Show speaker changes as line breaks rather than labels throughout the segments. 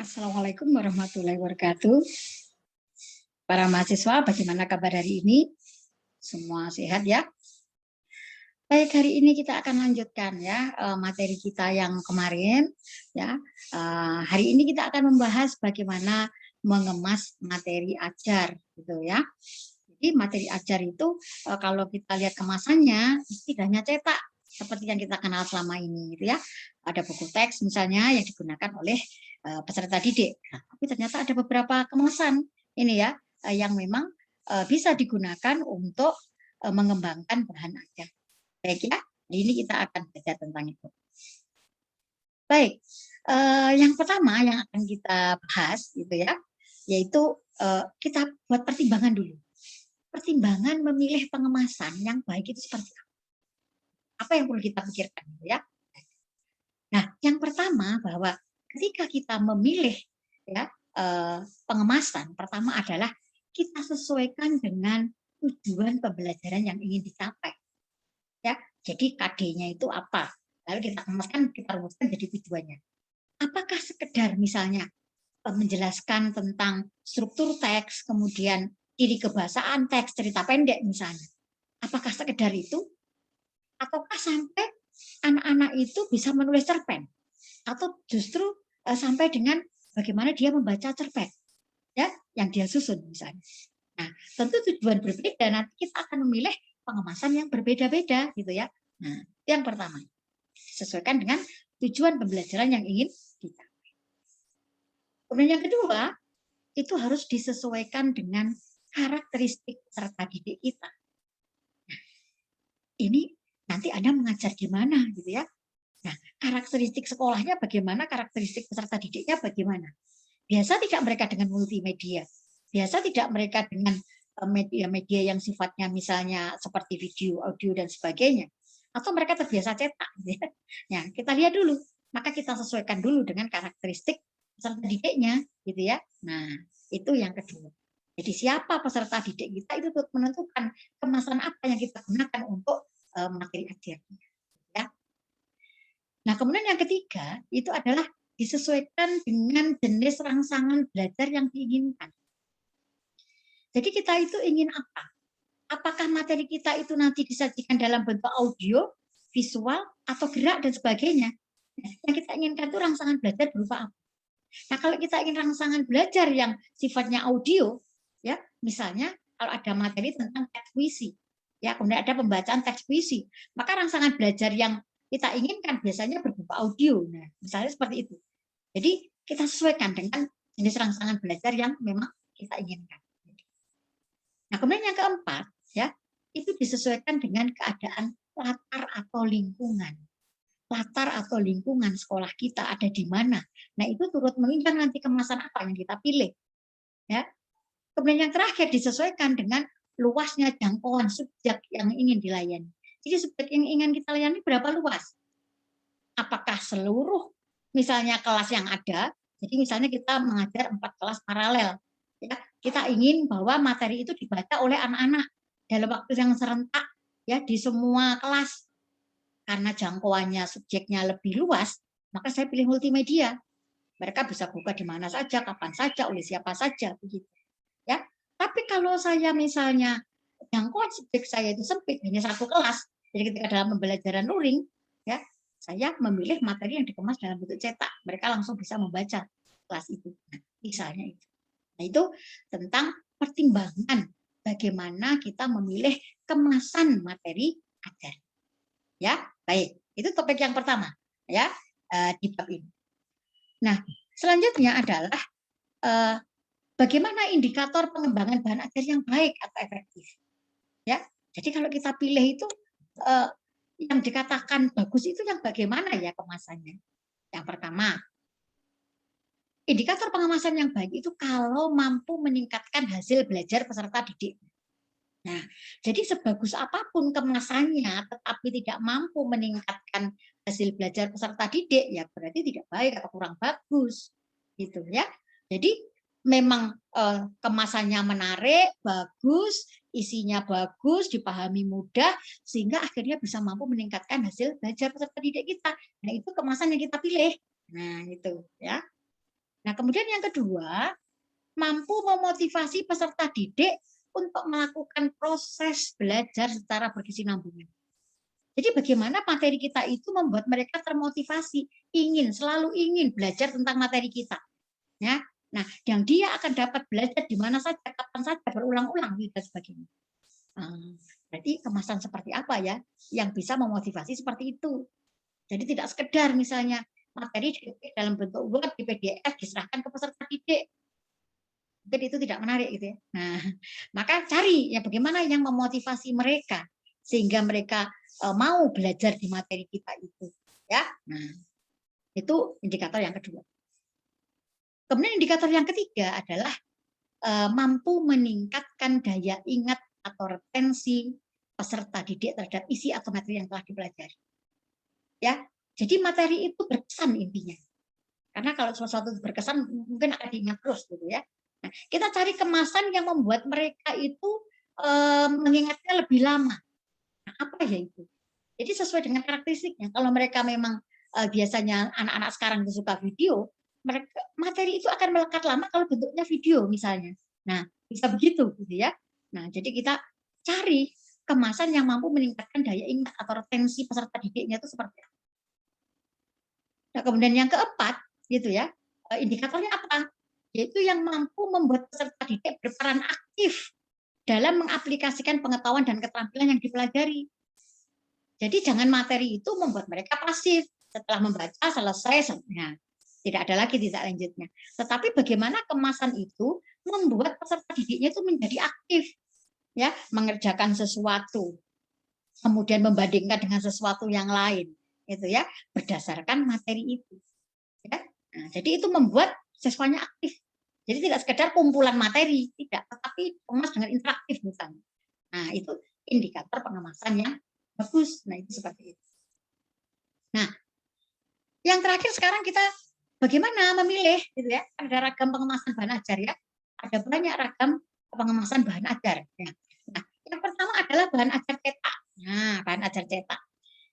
Assalamualaikum warahmatullahi wabarakatuh. Para mahasiswa, bagaimana kabar hari ini? Semua sehat ya? Baik, hari ini kita akan lanjutkan ya materi kita yang kemarin ya. Hari ini kita akan membahas bagaimana mengemas materi ajar gitu ya. Jadi materi ajar itu kalau kita lihat kemasannya tidak hanya cetak seperti yang kita kenal selama ini gitu ya. Ada buku teks misalnya yang digunakan oleh peserta didik. Nah, tapi ternyata ada beberapa kemasan ini ya yang memang bisa digunakan untuk mengembangkan bahan ajar. Baik ya, hari ini kita akan belajar tentang itu. Baik, yang pertama yang akan kita bahas gitu ya, yaitu kita buat pertimbangan dulu. Pertimbangan memilih pengemasan yang baik itu seperti apa? Apa yang perlu kita pikirkan gitu ya? Nah, yang pertama bahwa ketika kita memilih ya pengemasan, pertama adalah kita sesuaikan dengan tujuan pembelajaran yang ingin dicapai. Ya, jadi KD-nya itu apa? Lalu kita kemaskan, kita rumuskan jadi tujuannya. Apakah sekedar misalnya menjelaskan tentang struktur teks, kemudian ciri kebahasaan teks, cerita pendek misalnya. Apakah sekedar itu? Ataukah sampai anak-anak itu bisa menulis cerpen? Atau justru sampai dengan bagaimana dia membaca cerpen ya yang dia susun misalnya. Nah, tentu tujuan berbeda, nanti kita akan memilih pengemasan yang berbeda-beda gitu ya. Nah, yang pertama, sesuaikan dengan tujuan pembelajaran yang ingin kita. Kemudian yang kedua, itu harus disesuaikan dengan karakteristik peserta didik kita. Nah, ini nanti Anda mengajar gimana gitu ya. Nah, karakteristik sekolahnya bagaimana, karakteristik peserta didiknya bagaimana. Biasa tidak mereka dengan multimedia. Biasa tidak mereka dengan media-media yang sifatnya misalnya seperti video, audio, dan sebagainya. Atau mereka terbiasa cetak. Ya, kita lihat dulu. Maka kita sesuaikan dulu dengan karakteristik peserta didiknya. Gitu ya. Nah, itu yang kedua. Jadi siapa peserta didik kita itu menentukan kemasan apa yang kita gunakan untuk materi ajarnya. Ya. Nah, kemudian yang ketiga itu adalah disesuaikan dengan jenis rangsangan belajar yang diinginkan. Jadi kita itu ingin apa? Apakah materi kita itu nanti disajikan dalam bentuk audio, visual, atau gerak, dan sebagainya? Yang kita inginkan itu rangsangan belajar berupa apa? Nah, kalau kita ingin rangsangan belajar yang sifatnya audio, ya, misalnya kalau ada materi tentang teks puisi, ya, kemudian ada pembacaan teks puisi, maka rangsangan belajar yang kita inginkan biasanya berupa audio. Nah, misalnya seperti itu. Jadi kita sesuaikan dengan jenis rangsangan belajar yang memang kita inginkan. Nah, kemudian yang keempat, ya, itu disesuaikan dengan keadaan latar atau lingkungan. Latar atau lingkungan sekolah kita ada di mana. Nah, itu turut menunjukkan nanti kemasan apa yang kita pilih. Ya. Kemudian yang terakhir disesuaikan dengan luasnya jangkauan subjek yang ingin dilayani. Jadi subjek yang ingin kita layani berapa luas? Apakah seluruh misalnya kelas yang ada, jadi misalnya kita mengajar 4 kelas paralel, ya, kita ingin bahwa materi itu dibaca oleh anak-anak dalam waktu yang serentak ya di semua kelas. Karena jangkauannya subjeknya lebih luas, maka saya pilih multimedia. Mereka bisa buka di mana saja, kapan saja, oleh siapa saja begitu. Ya. Tapi kalau saya misalnya jangkauan subjek saya itu sempit, hanya satu kelas, jadi ketika dalam pembelajaran luring, ya, saya memilih materi yang dikemas dalam bentuk cetak. Mereka langsung bisa membaca kelas itu. Nah, misalnya itu. Nah, itu tentang pertimbangan bagaimana kita memilih kemasan materi ajar. Ya, baik. Itu topik yang pertama, ya, di bab ini. Nah, selanjutnya adalah bagaimana indikator pengembangan bahan ajar yang baik atau efektif. Ya, jadi kalau kita pilih itu yang dikatakan bagus itu yang bagaimana ya kemasannya. Yang pertama, indikator pengemasan yang baik itu kalau mampu meningkatkan hasil belajar peserta didik. Nah, jadi sebagus apapun kemasannya, tetapi tidak mampu meningkatkan hasil belajar peserta didik, ya berarti tidak baik atau kurang bagus, gitu ya. Jadi memang kemasannya menarik, bagus, isinya bagus, dipahami mudah, sehingga akhirnya bisa mampu meningkatkan hasil belajar peserta didik kita. Nah, itu kemasan yang kita pilih. Nah, itu ya. Nah, kemudian yang kedua, mampu memotivasi peserta didik untuk melakukan proses belajar secara berkesinambungan. Jadi bagaimana materi kita itu membuat mereka termotivasi, selalu ingin belajar tentang materi kita. Ya, nah, yang dia akan dapat belajar di mana saja, kapan saja, berulang-ulang dan sebagainya. Berarti kemasan seperti apa ya yang bisa memotivasi seperti itu. Jadi tidak sekedar misalnya materi dalam bentuk Word di PDF diserahkan ke peserta didik. Mungkin itu tidak menarik gitu ya. Nah, maka cari ya bagaimana yang memotivasi mereka sehingga mereka mau belajar di materi kita itu, ya. Nah, itu indikator yang kedua. Kemudian indikator yang ketiga adalah mampu meningkatkan daya ingat atau retensi peserta didik terhadap isi atau materi yang telah dipelajari. Ya, jadi materi itu berkesan intinya. Karena kalau sesuatu berkesan mungkin akan diingat terus gitu ya. Nah, kita cari kemasan yang membuat mereka itu mengingatnya lebih lama. Nah, apa ya itu? Jadi sesuai dengan karakteristiknya. Kalau mereka memang biasanya anak-anak sekarang suka video, mereka materi itu akan melekat lama kalau bentuknya video misalnya. Nah, bisa begitu gitu ya. Nah, jadi kita cari kemasan yang mampu meningkatkan daya ingat atau retensi peserta didiknya itu seperti apa. Nah, kemudian yang keempat, gitu ya, indikatornya apa? Yaitu yang mampu membuat peserta didik berperan aktif dalam mengaplikasikan pengetahuan dan keterampilan yang dipelajari. Jadi jangan materi itu membuat mereka pasif. Setelah membaca, selesai, nah, tidak ada lagi tindak lanjutnya. Tetapi bagaimana kemasan itu membuat peserta didiknya itu menjadi aktif, ya, mengerjakan sesuatu, kemudian membandingkan dengan sesuatu yang lain, itu ya, berdasarkan materi itu. Ya. Nah, jadi itu membuat siswanya aktif. Jadi tidak sekedar kumpulan materi, tidak, tetapi kemas dengan interaktif misalnya. Nah, itu indikator pengemasan yang bagus. Nah, itu seperti itu. Nah, yang terakhir sekarang kita bagaimana memilih gitu ya. Ada ragam pengemasan bahan ajar ya. Ada banyak ragam pengemasan bahan ajar. Nah, yang pertama adalah bahan ajar cetak. Nah, bahan ajar cetak.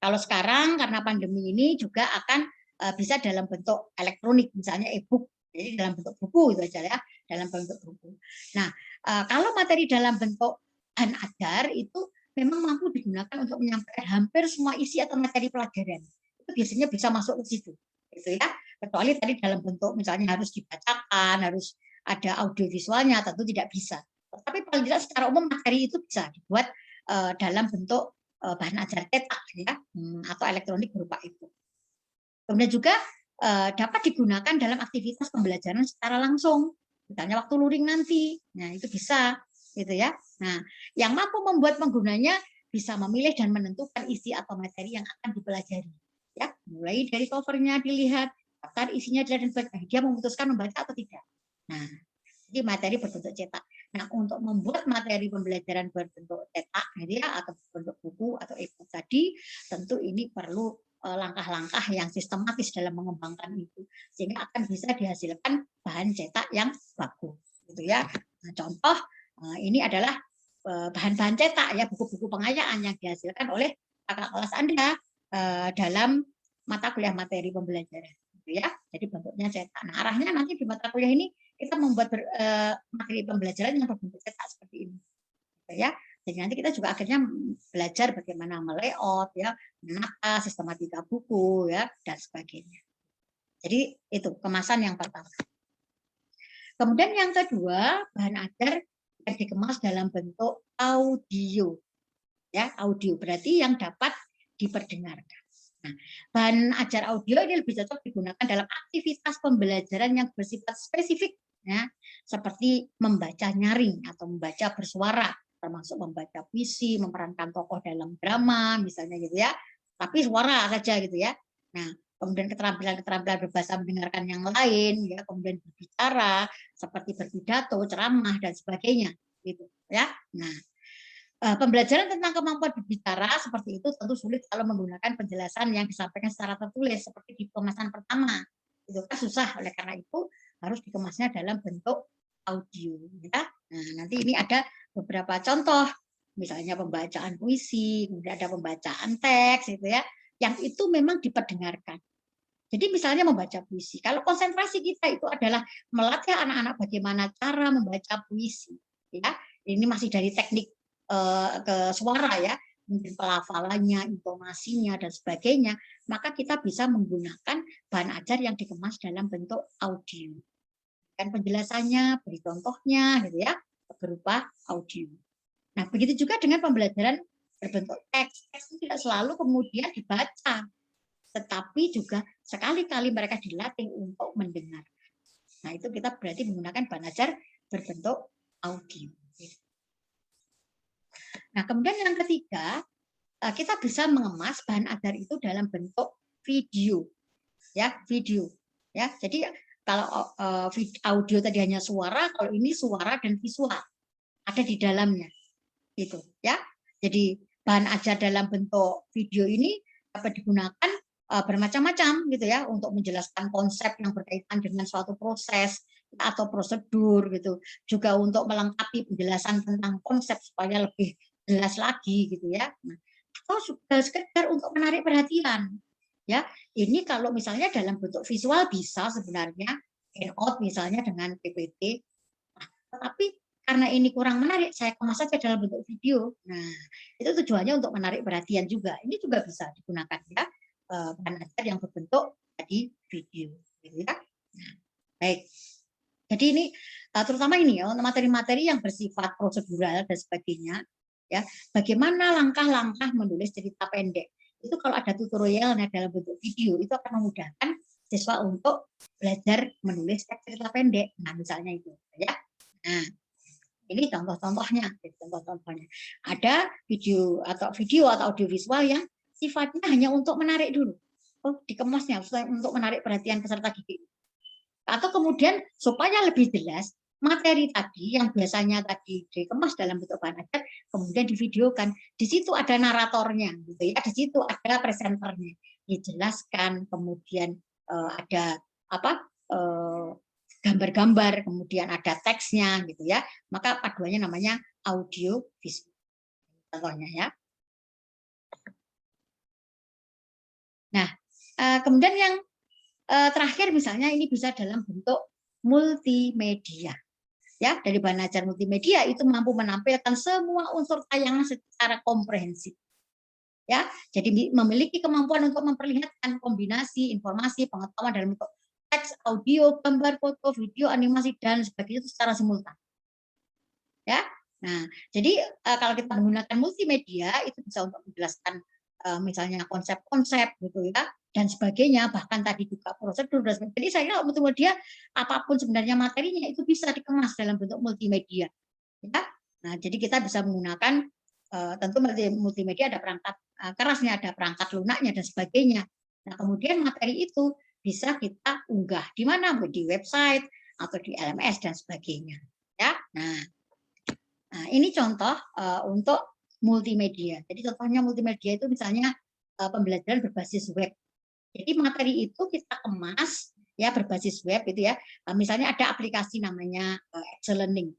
Kalau sekarang karena pandemi ini juga akan bisa dalam bentuk elektronik, misalnya e-book. Jadi dalam bentuk buku itu aja ya, dalam bentuk buku. Nah, kalau materi dalam bentuk bahan ajar itu memang mampu digunakan untuk menyampaikan hampir semua isi atau materi pelajaran. Itu biasanya bisa masuk ke situ, gitu ya. Kecuali tadi dalam bentuk misalnya harus dibacakan, harus ada audio visualnya, tentu tidak bisa. Tapi paling tidak secara umum materi itu bisa dibuat dalam bentuk bahan ajar cetak ya, atau elektronik berupa itu. Kemudian juga dapat digunakan dalam aktivitas pembelajaran secara langsung, misalnya waktu luring nanti. Nah, itu bisa gitu ya. Nah, yang mampu membuat penggunanya bisa memilih dan menentukan isi atau materi yang akan dipelajari. Ya, mulai dari covernya dilihat, daftar isinya dan dia memutuskan membaca atau tidak. Nah, jadi materi berbentuk cetak. Nah, untuk membuat materi pembelajaran berbentuk cetak gitu ya, atau bentuk buku atau e-book tadi, tentu ini perlu langkah-langkah yang sistematis dalam mengembangkan itu, sehingga akan bisa dihasilkan bahan cetak yang bagus gitu ya. Nah, contoh ini adalah bahan-bahan cetak ya, buku-buku pengayaan yang dihasilkan oleh kakak kelas Anda dalam mata kuliah materi pembelajaran gitu ya. Jadi bentuknya cetak. Nah, arahnya nanti di mata kuliah ini kita membuat materi pembelajaran yang berbentuk cetak seperti ini. Gitu ya. Jadi nanti kita juga akhirnya belajar bagaimana melayout ya, menata sistematika buku ya dan sebagainya. Jadi itu kemasan yang pertama. Kemudian yang kedua, bahan ajar yang dikemas dalam bentuk audio. Ya, audio berarti yang dapat diperdengarkan. Nah, bahan ajar audio ini lebih cocok digunakan dalam aktivitas pembelajaran yang bersifat spesifik, ya, seperti membaca nyaring atau membaca bersuara, termasuk membaca puisi, memerankan tokoh dalam drama, misalnya gitu ya. Tapi suara saja gitu ya. Nah, kemudian keterampilan-keterampilan berbahasa mendengarkan yang lain, ya, kemudian berbicara, seperti berpidato, ceramah dan sebagainya, gitu ya. Nah, pembelajaran tentang kemampuan berbicara seperti itu tentu sulit kalau menggunakan penjelasan yang disampaikan secara tertulis seperti di kemasan pertama. Itu kan susah, oleh karena itu harus dikemasnya dalam bentuk audio. Ya. Nah, nanti ini ada beberapa contoh, misalnya pembacaan puisi, kemudian ada pembacaan teks, gitu ya, yang itu memang diperdengarkan. Jadi misalnya membaca puisi. Kalau konsentrasi kita itu adalah melatih anak-anak bagaimana cara membaca puisi, ya. Ini masih dari teknik ke suara ya, mungkin pelafalannya, intonasinya dan sebagainya, maka kita bisa menggunakan bahan ajar yang dikemas dalam bentuk audio. Kan penjelasannya, beri contohnya gitu ya, berupa audio. Nah, begitu juga dengan pembelajaran berbentuk teks. Teks itu tidak selalu kemudian dibaca, tetapi juga sekali-kali mereka dilatih untuk mendengar. Nah, itu kita berarti menggunakan bahan ajar berbentuk audio. Nah, kemudian yang ketiga, kita bisa mengemas bahan ajar itu dalam bentuk video. Ya, video. Ya, jadi kalau audio tadi hanya suara, kalau ini suara dan visual ada di dalamnya. Gitu, ya. Jadi bahan ajar dalam bentuk video ini dapat digunakan bermacam-macam gitu ya untuk menjelaskan konsep yang berkaitan dengan suatu proses atau prosedur gitu, juga untuk melengkapi penjelasan tentang konsep supaya lebih jelas lagi gitu ya. Nah, atau sudah sekedar untuk menarik perhatian ya. Ini kalau misalnya dalam bentuk visual bisa sebenarnya handout misalnya dengan PPT, tetapi karena ini kurang menarik, saya kemas saja dalam bentuk video. Nah, itu tujuannya untuk menarik perhatian juga. Ini juga bisa digunakan ya, bahan ajar yang berbentuk tadi video, gitu ya. Nah, baik. Jadi ini terutama ini ya, untuk materi-materi yang bersifat prosedural dan sebagainya, ya. Bagaimana langkah-langkah menulis cerita pendek? Itu kalau ada tutorialnya dalam bentuk video, itu akan memudahkan siswa untuk belajar menulis cerita pendek. Nah, misalnya itu, ya. Nah, ini contoh-contohnya, contoh-contohnya. Ada video atau audiovisual yang sifatnya hanya untuk menarik dulu. Oh, dikemasnya untuk menarik perhatian peserta didik. Atau kemudian supaya lebih jelas materi tadi yang biasanya tadi dikemas dalam bentuk bahan ajar, kemudian divideokan. Di situ ada naratornya, gitu ya. Di situ ada presenternya, dijelaskan. Kemudian ada apa? Gambar-gambar, kemudian ada teksnya gitu ya. Maka paduannya namanya audio visual. Contohnya ya. Nah, kemudian yang terakhir misalnya ini bisa dalam bentuk multimedia. Ya, dari bahan ajar multimedia itu mampu menampilkan semua unsur tayangan secara komprehensif. Ya, jadi memiliki kemampuan untuk memperlihatkan kombinasi informasi, pengetahuan dalam bentuk teks, audio, gambar, foto, video, animasi dan sebagainya itu secara simultan. Ya. Nah, jadi kalau kita menggunakan multimedia itu bisa untuk menjelaskan misalnya konsep-konsep gitu ya dan sebagainya, bahkan tadi juga prosedur dan sebagainya. Jadi saya kira multimedia apapun sebenarnya materinya itu bisa dikemas dalam bentuk multimedia. Ya. Nah, jadi kita bisa menggunakan tentu multimedia ada perangkat kerasnya, ada perangkat lunaknya dan sebagainya. Nah, kemudian materi itu bisa kita unggah di mana? Di website atau di LMS dan sebagainya. Ya. Nah, ini contoh untuk multimedia. Jadi contohnya multimedia itu misalnya pembelajaran berbasis web. Jadi materi itu kita kemas ya berbasis web itu ya. Misalnya ada aplikasi namanya Excel Learning.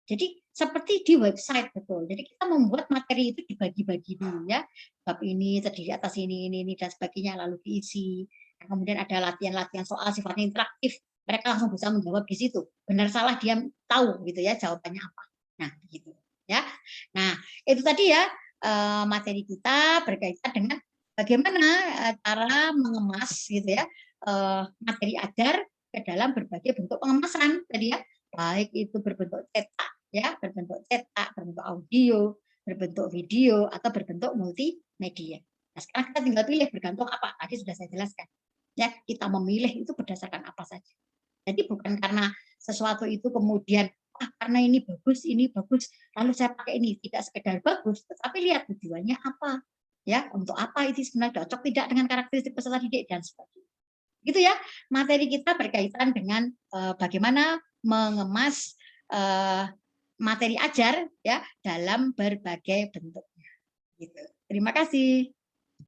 Jadi seperti di website betul. Jadi kita membuat materi itu dibagi-bagi dulu ya. Bab ini terdiri atas ini dan sebagainya lalu diisi. Kemudian ada latihan-latihan soal sifatnya interaktif. Mereka langsung bisa menjawab di situ. Benar salah dia tahu gitu ya jawabannya apa. Nah, gitu ya. Nah, itu tadi ya materi kita berkaitan dengan bagaimana cara mengemas gitu ya materi ajar ke dalam berbagai bentuk pengemasan tadi ya, baik itu berbentuk cetak ya, berbentuk audio, berbentuk video atau berbentuk multimedia. Nah, sekarang kita tinggal pilih bergantung apa. Tadi sudah saya jelaskan. Ya, kita memilih itu berdasarkan apa saja. Jadi bukan karena sesuatu itu kemudian karena ini bagus, lalu saya pakai ini, tidak sekedar bagus, tetapi lihat tujuannya apa, ya untuk apa itu sebenarnya cocok tidak dengan karakteristik peserta didik dan sebagainya. Gitu ya, materi kita berkaitan dengan bagaimana mengemas materi ajar ya dalam berbagai bentuknya. Gitu. Terima kasih.